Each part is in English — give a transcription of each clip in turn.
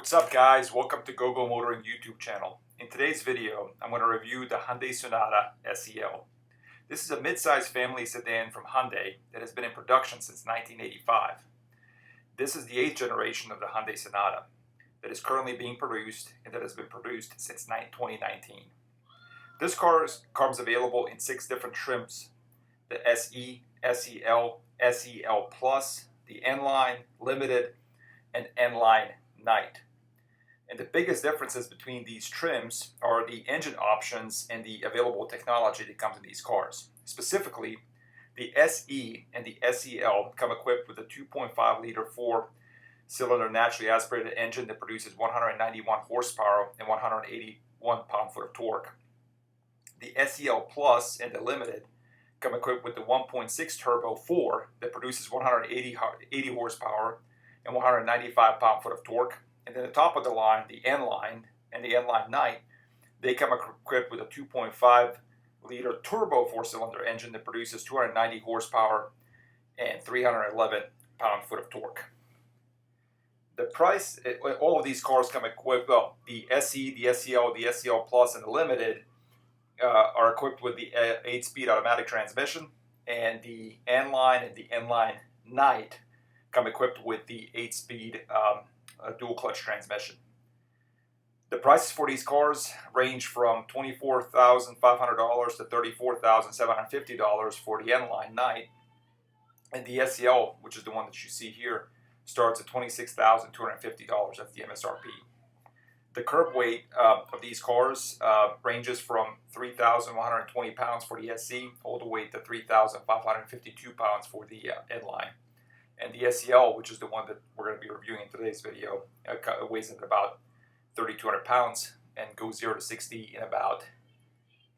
What's up guys, welcome to GoGo Motoring YouTube channel. In today's video, I'm going to review the Hyundai Sonata SEL. This is a mid-size family sedan from Hyundai that has been in production since 1985. This is the 8th generation of the Hyundai Sonata that is currently being produced and that has been produced since 2019. This car is available in 6 different trims: the SE, SEL, SEL Plus, the N-Line, Limited, and N-Line Night. And the biggest differences between these trims are the engine options and the available technology that comes in these cars. Specifically, the SE and the SEL come equipped with a 2.5-liter 4-cylinder naturally aspirated engine that produces 191 horsepower and 181 pound-foot of torque. The SEL Plus and the Limited come equipped with the 1.6 turbo 4 that produces 180 horsepower and 195 pound-foot of torque. And then the top of the line, the N-Line and the N-Line Night, they come equipped with a 2.5-liter turbo 4-cylinder engine that produces 290 horsepower and 311 pound-foot of torque. The price, all of these cars come equipped, well, the SE, the SEL, the SEL Plus, and the Limited are equipped with the 8-speed automatic transmission, and the N-Line and the N-Line Night come equipped with the 8-speed dual clutch transmission. The prices for these cars range from $24,500 to $34,750 for the N-Line Night, and the SEL, which is the one that you see here, starts at $26,250. That's the MSRP. The curb weight of these cars ranges from 3,120 pounds for the SE all the way to 3,552 pounds for the N-Line. And the SEL, which is the one that we're going to be reviewing in today's video, weighs at about 3,200 pounds and goes 0 to 60 in about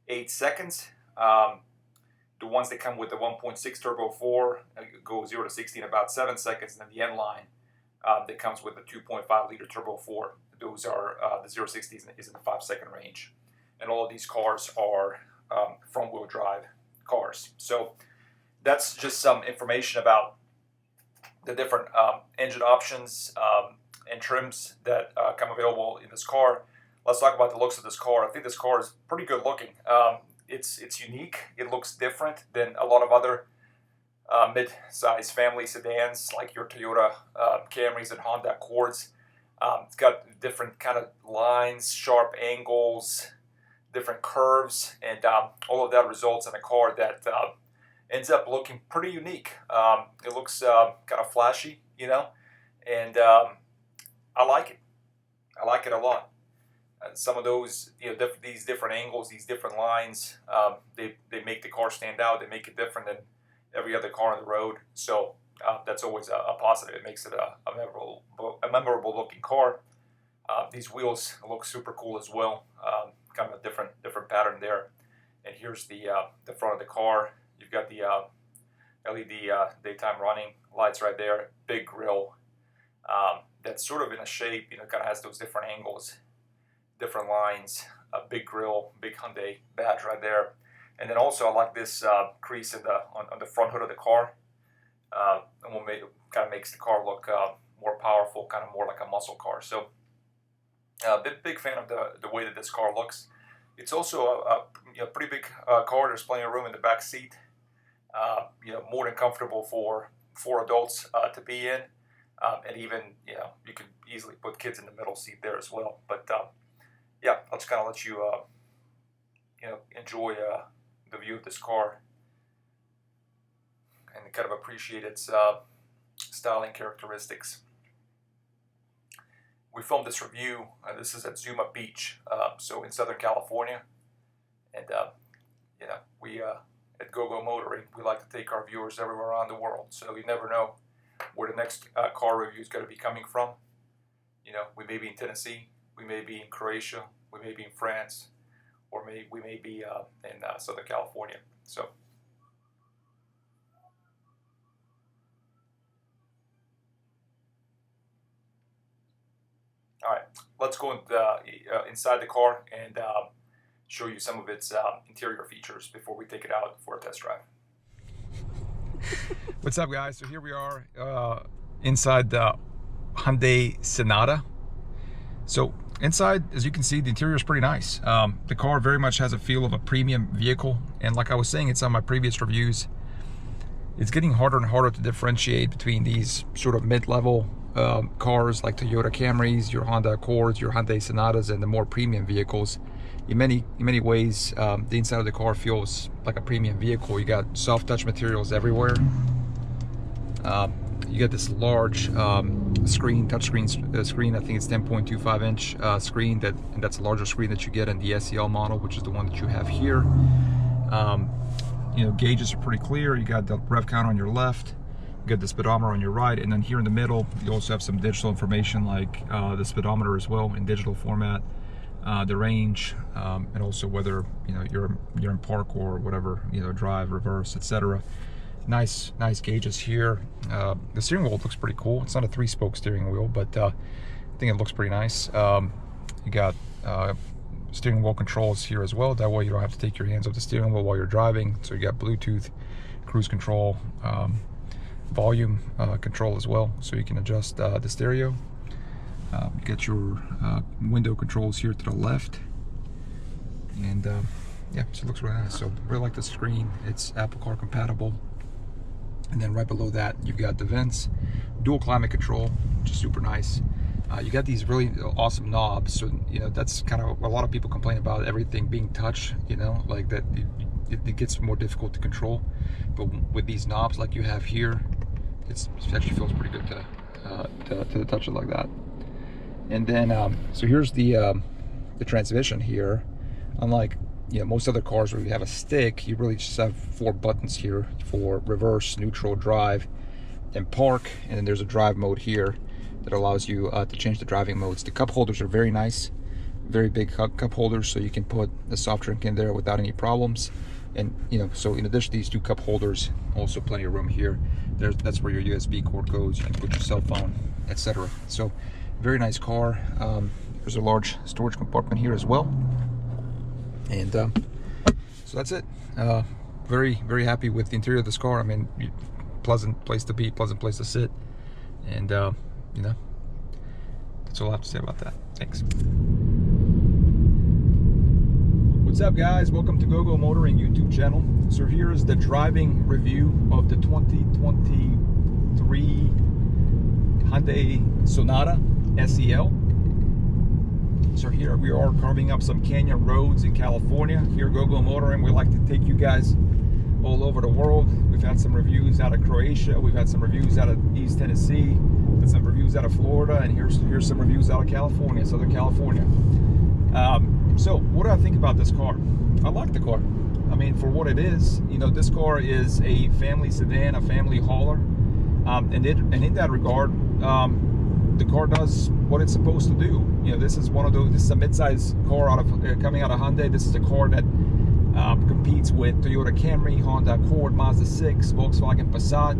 8 seconds. The ones that come with the 1.6 turbo 4 go 0 to 60 in about 7 seconds. And then the N-Line that comes with the 2.5-liter turbo 4, those are the 0 to 60 is in the 5-second range. And all of these cars are front-wheel drive cars. So that's just some information about the different engine options and trims that come available in this car. Let's talk about the looks of this car. I think this car is pretty good looking. It's unique. It looks different than a lot of other mid-size family sedans like your Toyota Camrys and Honda Accords. It's got different kind of lines, sharp angles, different curves, and all of that results in a car that ends up looking pretty unique. It looks kind of flashy, you know, and I like it. I like it a lot. Some of those, you know, these different angles, these different lines, they make the car stand out. They make it different than every other car on the road. So that's always a positive. It makes it a memorable looking car. These wheels look super cool as well. Kind of a different pattern there. And here's the front of the car. You've got the LED daytime running lights right there. Big grille that's sort of in a shape, you know, kind of has those different angles, different lines. A big grille, big Hyundai badge right there. And then also I like this crease on the front hood of the car. And kind of makes the car look more powerful, kind of more like a muscle car. So big fan of the way that this car looks. It's also a pretty big car. There's plenty of room in the back seat. You know, more than comfortable for 4 adults to be in, and even, you know, you can easily put kids in the middle seat there as well. But yeah, I'll just kind of let you you know, enjoy the view of this car and kind of appreciate its styling characteristics. We filmed this review. This is at Zuma Beach, so in Southern California, and you know, we at GoGo Motoring, we like to take our viewers everywhere around the world. So you never know where the next car review is going to be coming from. You know, we may be in Tennessee, we may be in Croatia, we may be in France, or we may be in Southern California. So. All right, let's go inside the car and show you some of its interior features before we take it out for a test drive. What's up, guys? So here we are inside the Hyundai Sonata. So inside, as you can see, the interior is pretty nice. The car very much has a feel of a premium vehicle, and like I was saying in some of my previous reviews, it's getting harder and harder to differentiate between these sort of mid-level cars like Toyota Camrys, your Honda Accords, your Hyundai Sonatas, and the more premium vehicles. In many ways, the inside of the car feels like a premium vehicle. You got soft touch materials everywhere. You got this large screen, touchscreen screen. I think it's 10.25 inch screen, and that's a larger screen that you get in the SEL model, which is the one that you have here. You know, gauges are pretty clear. You got the rev count on your left, you got the speedometer on your right, and then here in the middle you also have some digital information like the speedometer as well in digital format, the range, and also whether you're in park or whatever, drive, reverse, etc. Nice gauges here. The steering wheel looks pretty cool. It's not a 3-spoke steering wheel, but I think it looks pretty nice. You got steering wheel controls here as well. That way you don't have to take your hands off the steering wheel while you're driving. So you got Bluetooth, cruise control, volume control as well, so you can adjust the stereo. You got your window controls here to the left, and yeah, so it looks really nice. So really like the screen. It's Apple Car compatible. And then right below that, you've got the vents, dual climate control, which is super nice. You got these really awesome knobs. So, that's kind of, a lot of people complain about everything being touch, like that it gets more difficult to control. But with these knobs like you have here, it actually feels pretty good to touch it like that. And then, so here's the transmission here. Unlike most other cars where you have a stick, you really just have 4 buttons here for reverse, neutral, drive, and park. And then there's a drive mode here that allows you to change the driving modes. The cup holders are very nice, very big cup holders, so you can put a soft drink in there without any problems. And so in addition to these 2 cup holders, also plenty of room here. That's where your USB cord goes. You can put your cell phone, etc. So very nice car. There's a large storage compartment here as well. And so that's it. Very happy with the interior of this car. I mean, pleasant place to be, pleasant place to sit, and that's all I have to say about that. Thanks. What's up, guys? Welcome to GoGo Motoring YouTube channel. So here is the driving review of the 2023 Hyundai Sonata SEL. So here we are carving up some canyon roads in California. Here at GoGo Motoring, we like to take you guys all over the world. We've had some reviews out of Croatia, we've had some reviews out of East Tennessee, and some reviews out of Florida, and here's some reviews out of California, Southern California. So what do I think about this car? I like the car. I mean, for what it is, this car is a family sedan, a family hauler, and in that regard, the car does what it's supposed to do. This is one of those. This is a mid-size car coming out of Hyundai. This is a car that competes with Toyota Camry, Honda Accord, Mazda 6, Volkswagen Passat.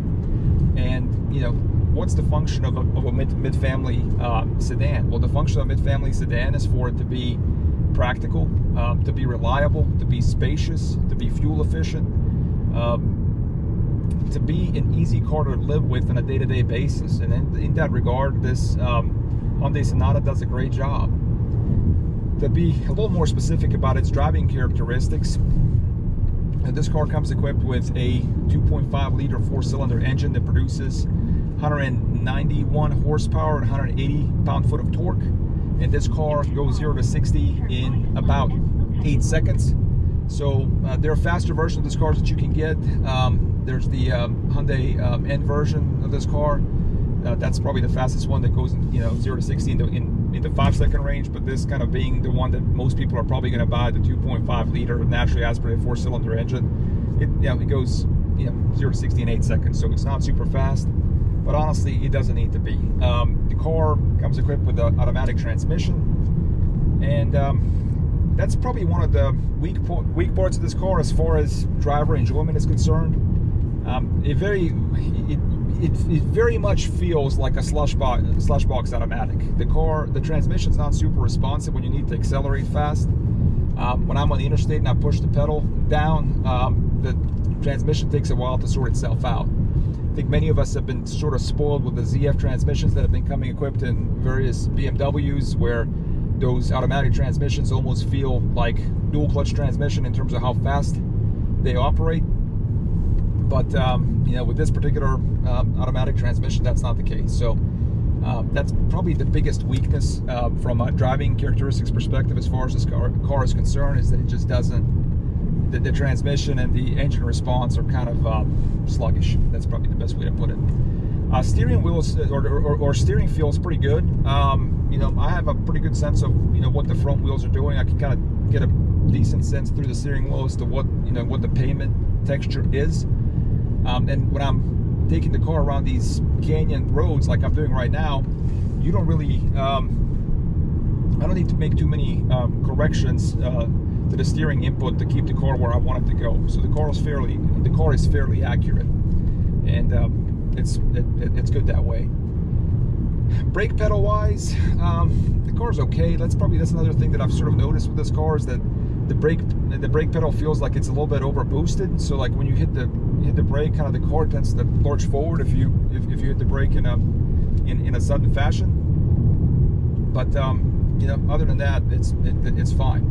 And what's the function of a mid-family sedan? Well, the function of a mid-family sedan is for it to be practical, to be reliable, to be spacious, to be fuel efficient, to be an easy car to live with on a day-to-day basis. And in that regard, this Hyundai Sonata does a great job. To be a little more specific about its driving characteristics, this car comes equipped with a 2.5 liter 4-cylinder engine that produces 191 horsepower and 180 pound-foot of torque. And this car goes 0 to 60 in about 8 seconds. So there are faster versions of this car that you can get. There's the Hyundai N version of this car. That's probably the fastest one that goes 0 to 60 in the 5-second range, but this kind of being the one that most people are probably going to buy, the 2.5 liter naturally aspirated 4-cylinder engine. It goes 0 to 60 in 8 seconds, so it's not super fast, but honestly it doesn't need to be. The car comes equipped with an automatic transmission, and that's probably one of the weak parts of this car as far as driver enjoyment is concerned. It very much feels like a slush box automatic. The transmission's not super responsive when you need to accelerate fast. When I'm on the interstate and I push the pedal down, the transmission takes a while to sort itself out. I think many of us have been sort of spoiled with the ZF transmissions that have been coming equipped in various BMWs, where those automatic transmissions almost feel like dual clutch transmission in terms of how fast they operate. But you know, with this particular automatic transmission, that's not the case. So that's probably the biggest weakness from a driving characteristics perspective as far as this car is concerned, is that it just doesn't, the transmission and the engine response are kind of sluggish. That's probably the best way to put it. Steering wheels or steering feels pretty good. You know, I have a pretty good sense of, you know, what the front wheels are doing. I can kind of get a decent sense through the steering wheel as to what, you know, what the pavement texture is. And when I'm taking the car around these canyon roads like I'm doing right now, you don't really, I don't need to make too many corrections to the steering input to keep the car where I want it to go. So the car is fairly accurate, and it's good that way. Brake pedal wise, the car's okay. That's another thing that I've sort of noticed with this car, is that the brake pedal feels like it's a little bit over boosted. So like when you hit the brake, kind of the car tends to lurch forward if you hit the brake in a sudden fashion. But you know, other than that, it's fine.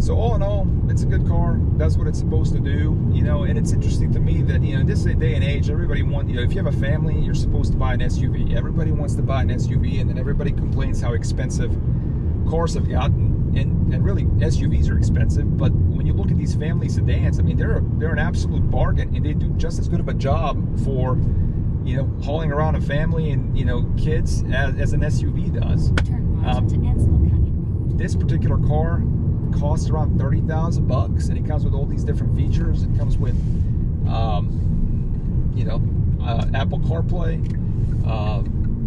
So all in all, it's a good car. Does what it's supposed to do, you know. And it's interesting to me that, you know, in this day and age, everybody wants, you know, if you have a family, you're supposed to buy an SUV. Everybody wants to buy an SUV, and then everybody complains how expensive cars have gotten. And really, SUVs are expensive. But when you look at these family sedans, I mean, they're an absolute bargain, and they do just as good of a job for, you know, hauling around a family and, you know, kids as an SUV does. Turn right onto Ansel Canyon Road. This particular car costs around $30,000, and it comes with all these different features. It comes with, you know, Apple CarPlay,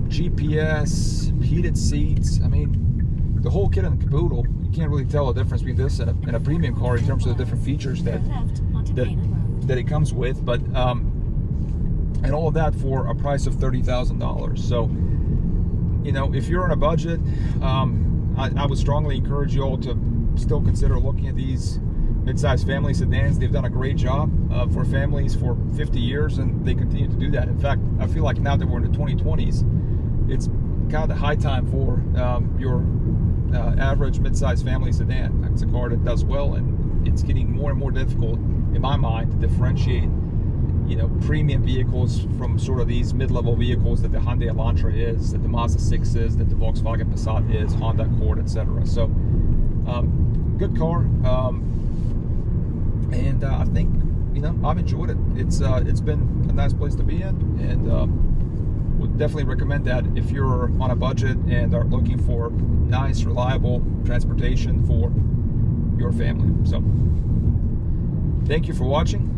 GPS, heated seats. I mean, the whole kit and caboodle. You can't really tell the difference between this and a premium car in terms of the different features that it comes with. But and all of that for a price of $30,000. So, you know, if you're on a budget, I would strongly encourage you all to still consider looking at these mid-size family sedans. They've done a great job for families for 50 years, and they continue to do that. In fact, I feel like now that we're in the 2020s, it's kind of the high time for your average mid-size family sedan. It's a car that does well, and it's getting more and more difficult, in my mind, to differentiate, you know, premium vehicles from sort of these mid-level vehicles that the Hyundai Elantra is, that the Mazda 6 is, that the Volkswagen Passat is, Honda Accord, etc. So, good car, and I think, you know, I've enjoyed it. It's been a nice place to be in, and would definitely recommend that if you're on a budget and are looking for nice, reliable transportation for your family. So, thank you for watching.